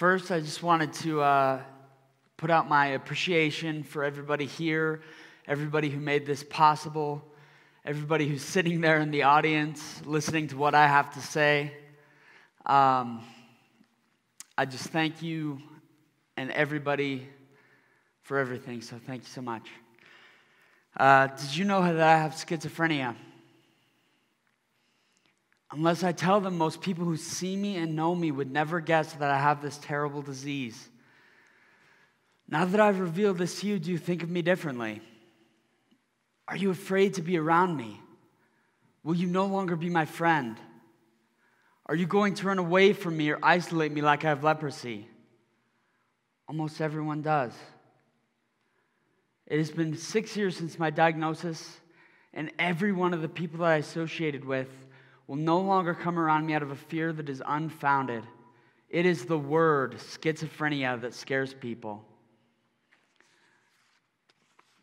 First, I just wanted to put out my appreciation for everybody here, everybody who made this possible, everybody who's sitting there in the audience listening to what I have to say. I just thank you and everybody for everything, so thank you so much. Did you know that I have schizophrenia? Unless I tell them, most people who see me and know me would never guess that I have this terrible disease. Now that I've revealed this to you, do you think of me differently? Are you afraid to be around me? Will you no longer be my friend? Are you going to run away from me or isolate me like I have leprosy? Almost everyone does. It has been 6 years since my diagnosis, and every one of the people that I associated with will no longer come around me out of a fear that is unfounded. It is the word schizophrenia that scares people.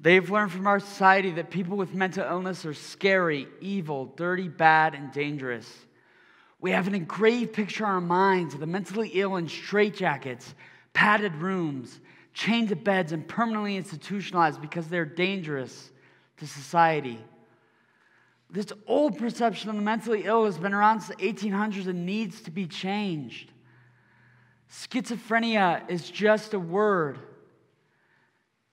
They've learned from our society that people with mental illness are scary, evil, dirty, bad, and dangerous. We have an engraved picture in our minds of the mentally ill in straitjackets, padded rooms, chained to beds, and permanently institutionalized because they're dangerous to society. This old perception of the mentally ill has been around since the 1800s and needs to be changed. Schizophrenia is just a word.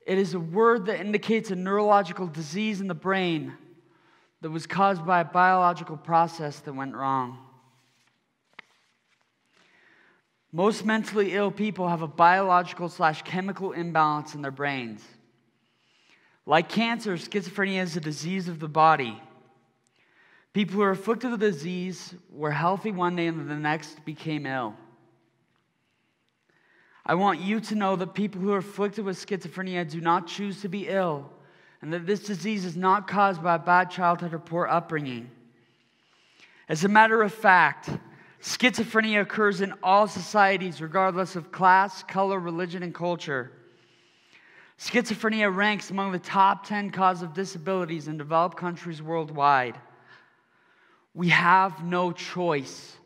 It is a word that indicates a neurological disease in the brain that was caused by a biological process that went wrong. Most mentally ill people have a biological/chemical imbalance in their brains. Like cancer, schizophrenia is a disease of the body. People who are afflicted with the disease were healthy one day and the next became ill. I want you to know that people who are afflicted with schizophrenia do not choose to be ill, and that this disease is not caused by a bad childhood or poor upbringing. As a matter of fact, schizophrenia occurs in all societies, regardless of class, color, religion, and culture. Schizophrenia ranks among the top 10 causes of disabilities in developed countries worldwide. We have no choice.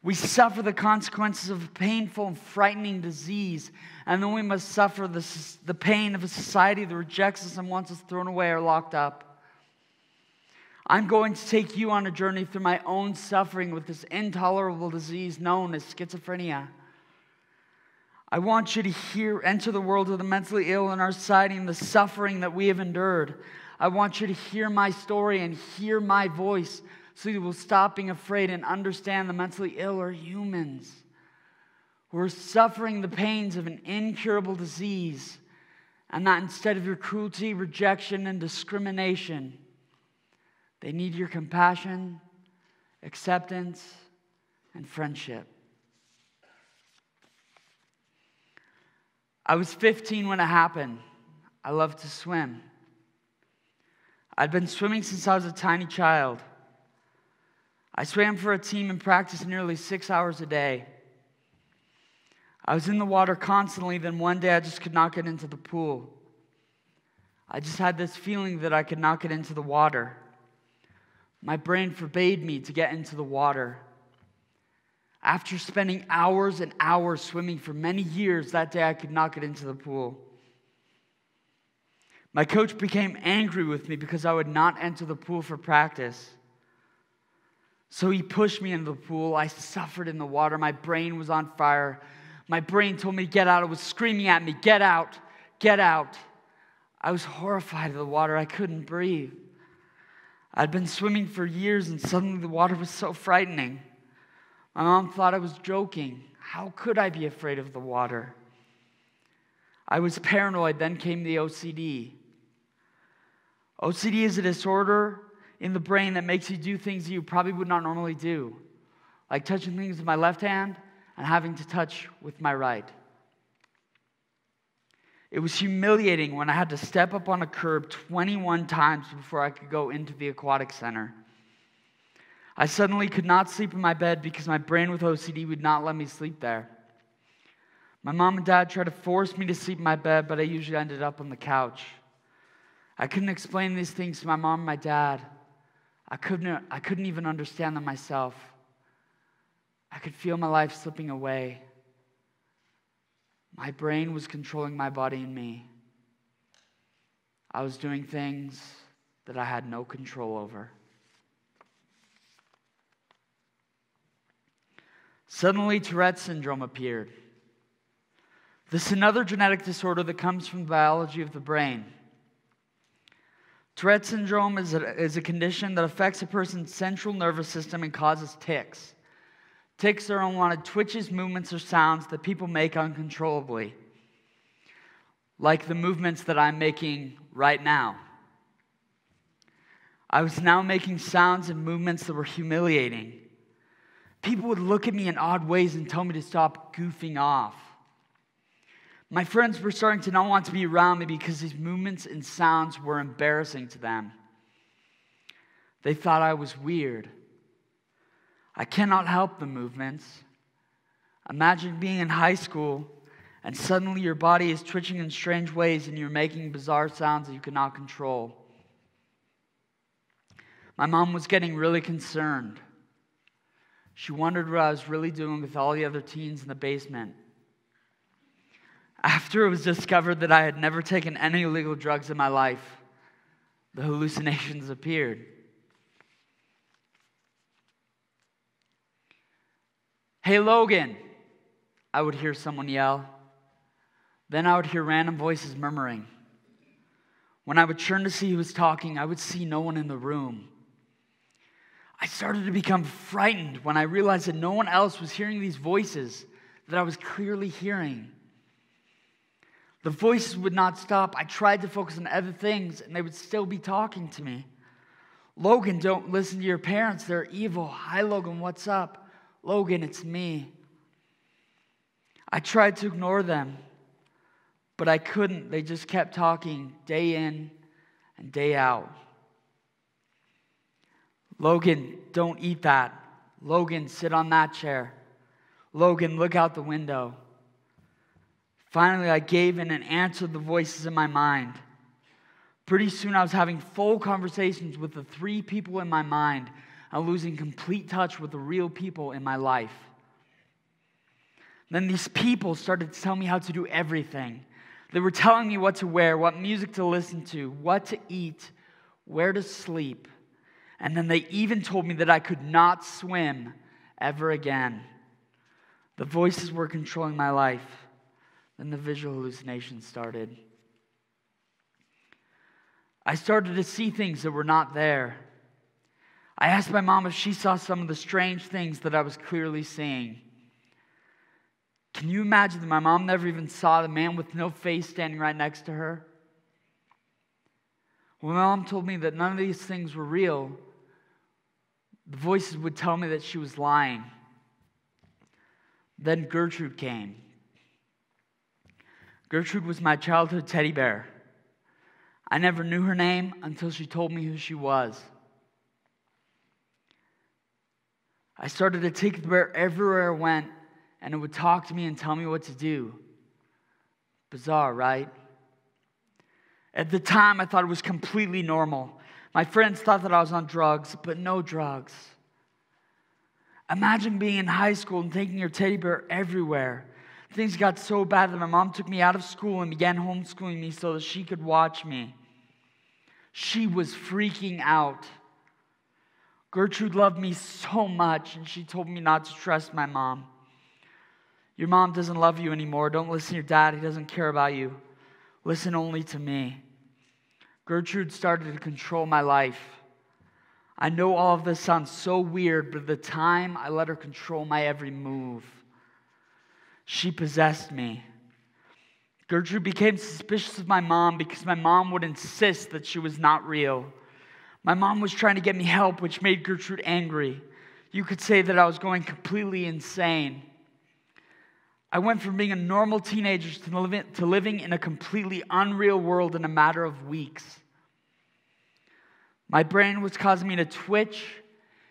We suffer the consequences of a painful and frightening disease, and then we must suffer the pain of a society that rejects us and wants us thrown away or locked up. I'm going to take you on a journey through my own suffering with this intolerable disease known as schizophrenia. I want you to enter the world of the mentally ill in our society and the suffering that we have endured. I want you to hear my story and hear my voice so you will stop being afraid and understand the mentally ill are humans who are suffering the pains of an incurable disease, and that instead of your cruelty, rejection, and discrimination, they need your compassion, acceptance, and friendship. I was 15 when it happened. I loved to swim. I'd been swimming since I was a tiny child. I swam for a team and practiced nearly 6 hours a day. I was in the water constantly, then one day I just could not get into the pool. I just had this feeling that I could not get into the water. My brain forbade me to get into the water. After spending hours and hours swimming for many years, that day I could not get into the pool. My coach became angry with me because I would not enter the pool for practice. So he pushed me into the pool. I suffered in the water. My brain was on fire. My brain told me to get out. It was screaming at me, "Get out, get out." I was horrified of the water. I couldn't breathe. I'd been swimming for years, and suddenly the water was so frightening. My mom thought I was joking. How could I be afraid of the water? I was paranoid. Then came the OCD. OCD is a disorder in the brain that makes you do things you probably would not normally do, like touching things with my left hand and having to touch with my right. It was humiliating when I had to step up on a curb 21 times before I could go into the aquatic center. I suddenly could not sleep in my bed because my brain with OCD would not let me sleep there. My mom and dad tried to force me to sleep in my bed, but I usually ended up on the couch. I couldn't explain these things to my mom and my dad. I couldn't even understand them myself. I could feel my life slipping away. My brain was controlling my body and me. I was doing things that I had no control over. Suddenly, Tourette syndrome appeared. This is another genetic disorder that comes from the biology of the brain. Tourette syndrome is a condition that affects a person's central nervous system and causes tics. Tics are unwanted twitches, movements, or sounds that people make uncontrollably, like the movements that I'm making right now. I was now making sounds and movements that were humiliating. People would look at me in odd ways and tell me to stop goofing off. My friends were starting to not want to be around me because these movements and sounds were embarrassing to them. They thought I was weird. I cannot help the movements. Imagine being in high school and suddenly your body is twitching in strange ways and you're making bizarre sounds that you cannot control. My mom was getting really concerned. She wondered what I was really doing with all the other teens in the basement. After it was discovered that I had never taken any illegal drugs in my life, the hallucinations appeared. "Hey, Logan," I would hear someone yell. Then I would hear random voices murmuring. When I would turn to see who was talking, I would see no one in the room. I started to become frightened when I realized that no one else was hearing these voices that I was clearly hearing. The voices would not stop. I tried to focus on other things, and they would still be talking to me. "Logan, don't listen to your parents. They're evil. Hi, Logan, what's up? Logan, it's me." I tried to ignore them, but I couldn't. They just kept talking day in and day out. "Logan, don't eat that. Logan, sit on that chair. Logan, look out the window." Finally, I gave in and answered the voices in my mind. Pretty soon, I was having full conversations with the three people in my mind and losing complete touch with the real people in my life. Then these people started to tell me how to do everything. They were telling me what to wear, what music to listen to, what to eat, where to sleep. And then they even told me that I could not swim ever again. The voices were controlling my life. Then the visual hallucinations started. I started to see things that were not there. I asked my mom if she saw some of the strange things that I was clearly seeing. Can you imagine that my mom never even saw the man with no face standing right next to her? When my mom told me that none of these things were real, the voices would tell me that she was lying. Then Gertrude came. Gertrude was my childhood teddy bear. I never knew her name until she told me who she was. I started to take the bear everywhere I went, and it would talk to me and tell me what to do. Bizarre, right? At the time, I thought it was completely normal. My friends thought that I was on drugs, but no drugs. Imagine being in high school and taking your teddy bear everywhere. Things got so bad that my mom took me out of school and began homeschooling me so that she could watch me. She was freaking out. Gertrude loved me so much, and she told me not to trust my mom. "Your mom doesn't love you anymore. Don't listen to your dad. He doesn't care about you. Listen only to me." Gertrude started to control my life. I know all of this sounds so weird, but at the time, I let her control my every move. She possessed me. Gertrude became suspicious of my mom because my mom would insist that she was not real. My mom was trying to get me help, which made Gertrude angry. You could say that I was going completely insane. I went from being a normal teenager to living in a completely unreal world in a matter of weeks. My brain was causing me to twitch,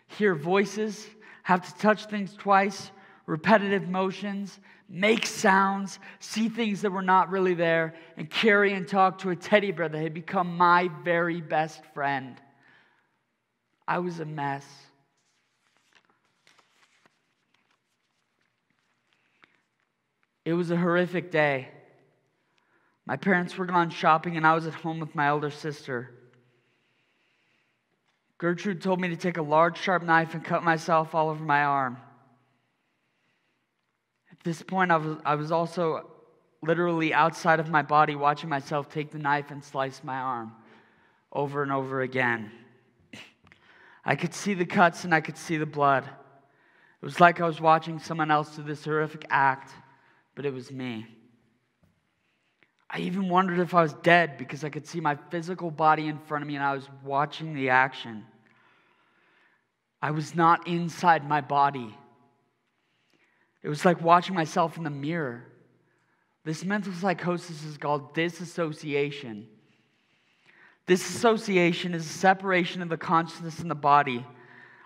hear voices, have to touch things twice, repetitive motions, make sounds, see things that were not really there, and carry and talk to a teddy bear that had become my very best friend. I was a mess. It was a horrific day. My parents were gone shopping and I was at home with my elder sister. Gertrude told me to take a large sharp knife and cut myself all over my arm. At this point, I was also literally outside of my body watching myself take the knife and slice my arm over and over again. I could see the cuts and I could see the blood. It was like I was watching someone else do this horrific act, but it was me. I even wondered if I was dead because I could see my physical body in front of me and I was watching the action. I was not inside my body. It was like watching myself in the mirror. This mental psychosis is called disassociation. Disassociation is a separation of the consciousness and the body.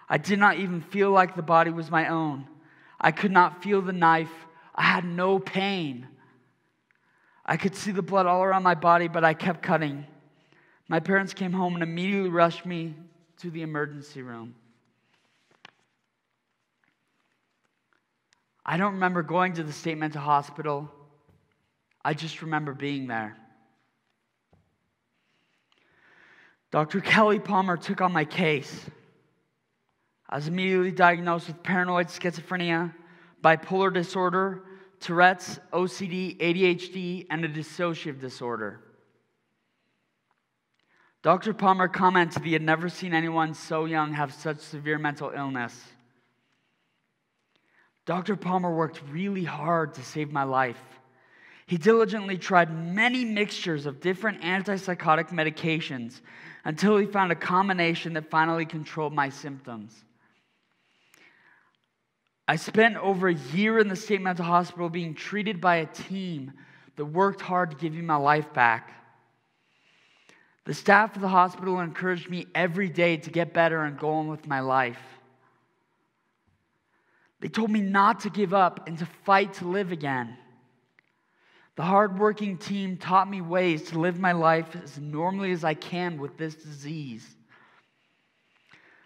I did not even feel like the body was my own. I could not feel the knife. I had no pain. I could see the blood all around my body, but I kept cutting. My parents came home and immediately rushed me to the emergency room. I don't remember going to the state mental hospital. I just remember being there. Dr. Kelly Palmer took on my case. I was immediately diagnosed with paranoid schizophrenia, bipolar disorder, Tourette's, OCD, ADHD, and a dissociative disorder. Dr. Palmer commented he had never seen anyone so young have such severe mental illness. Dr. Palmer worked really hard to save my life. He diligently tried many mixtures of different antipsychotic medications until he found a combination that finally controlled my symptoms. I spent over a year in the state mental hospital being treated by a team that worked hard to give me my life back. The staff of the hospital encouraged me every day to get better and go on with my life. They told me not to give up and to fight to live again. The hardworking team taught me ways to live my life as normally as I can with this disease.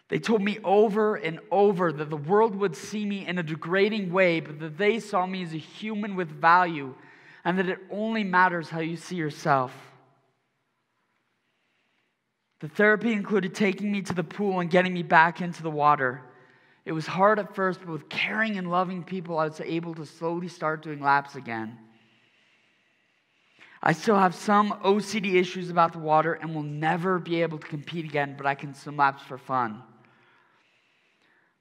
They told me over and over that the world would see me in a degrading way, but that they saw me as a human with value, and that it only matters how you see yourself. The therapy included taking me to the pool and getting me back into the water. It was hard at first, but with caring and loving people, I was able to slowly start doing laps again. I still have some OCD issues about the water and will never be able to compete again, but I can swim laps for fun.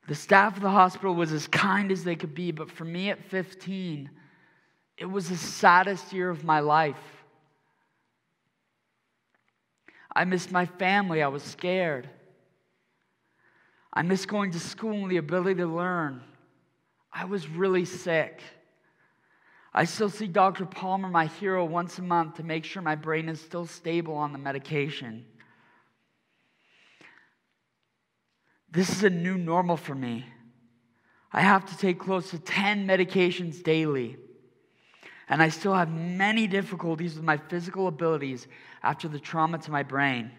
The staff of the hospital was as kind as they could be, but for me at 15, it was the saddest year of my life. I missed my family. I was scared. I missed going to school and the ability to learn. I was really sick. I still see Dr. Palmer, my hero, once a month to make sure my brain is still stable on the medication. This is a new normal for me. I have to take close to 10 medications daily. And I still have many difficulties with my physical abilities after the trauma to my brain.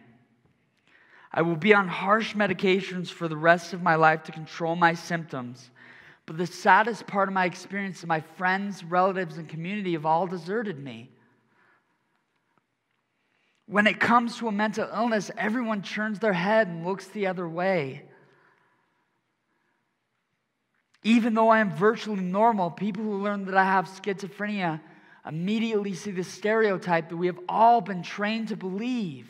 I will be on harsh medications for the rest of my life to control my symptoms. But the saddest part of my experience is my friends, relatives, and community have all deserted me. When it comes to a mental illness, everyone turns their head and looks the other way. Even though I am virtually normal, people who learn that I have schizophrenia immediately see the stereotype that we have all been trained to believe,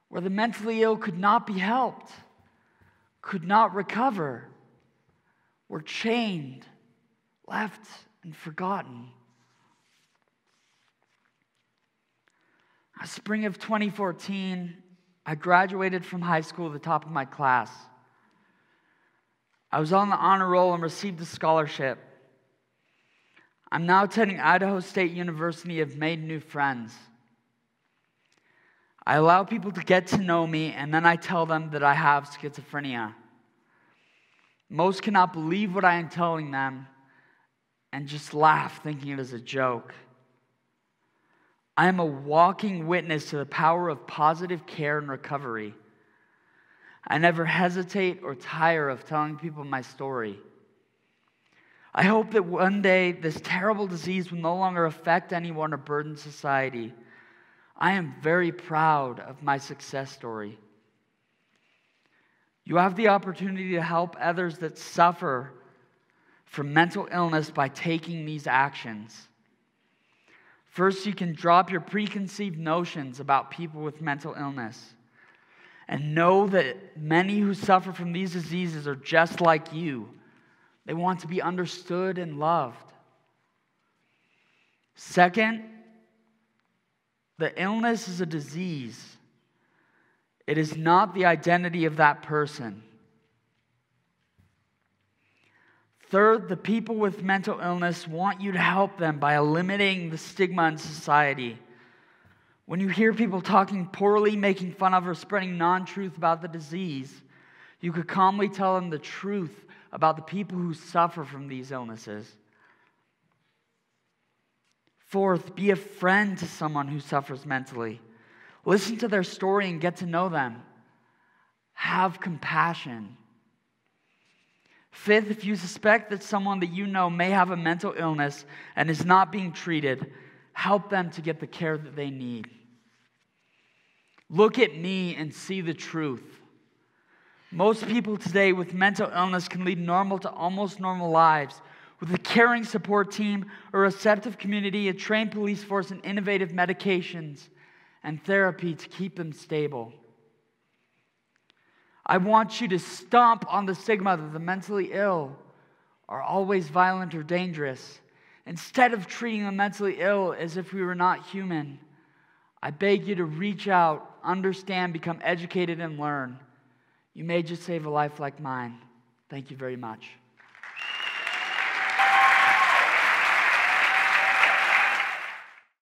where the mentally ill could not be helped, could not recover, were chained, left, and forgotten. Spring of 2014, I graduated from high school at the top of my class. I was on the honor roll and received a scholarship. I'm now attending Idaho State University and have made new friends. I allow people to get to know me, and then I tell them that I have schizophrenia. Most cannot believe what I am telling them and just laugh, thinking it is a joke. I am a walking witness to the power of positive care and recovery. I never hesitate or tire of telling people my story. I hope that one day this terrible disease will no longer affect anyone or burden society. I am very proud of my success story. You have the opportunity to help others that suffer from mental illness by taking these actions. First, you can drop your preconceived notions about people with mental illness and know that many who suffer from these diseases are just like you. They want to be understood and loved. Second, the illness is a disease. It is not the identity of that person. Third, the people with mental illness want you to help them by eliminating the stigma in society. When you hear people talking poorly, making fun of, or spreading non-truth about the disease, you could calmly tell them the truth about the people who suffer from these illnesses. Fourth, be a friend to someone who suffers mentally. Listen to their story and get to know them. Have compassion. Fifth, if you suspect that someone that you know may have a mental illness and is not being treated, help them to get the care that they need. Look at me and see the truth. Most people today with mental illness can lead normal to almost normal lives with a caring support team, a receptive community, a trained police force, and innovative medications and therapy to keep them stable. I want you to stomp on the stigma that the mentally ill are always violent or dangerous. Instead of treating the mentally ill as if we were not human, I beg you to reach out, understand, become educated, and learn. You may just save a life like mine. Thank you very much.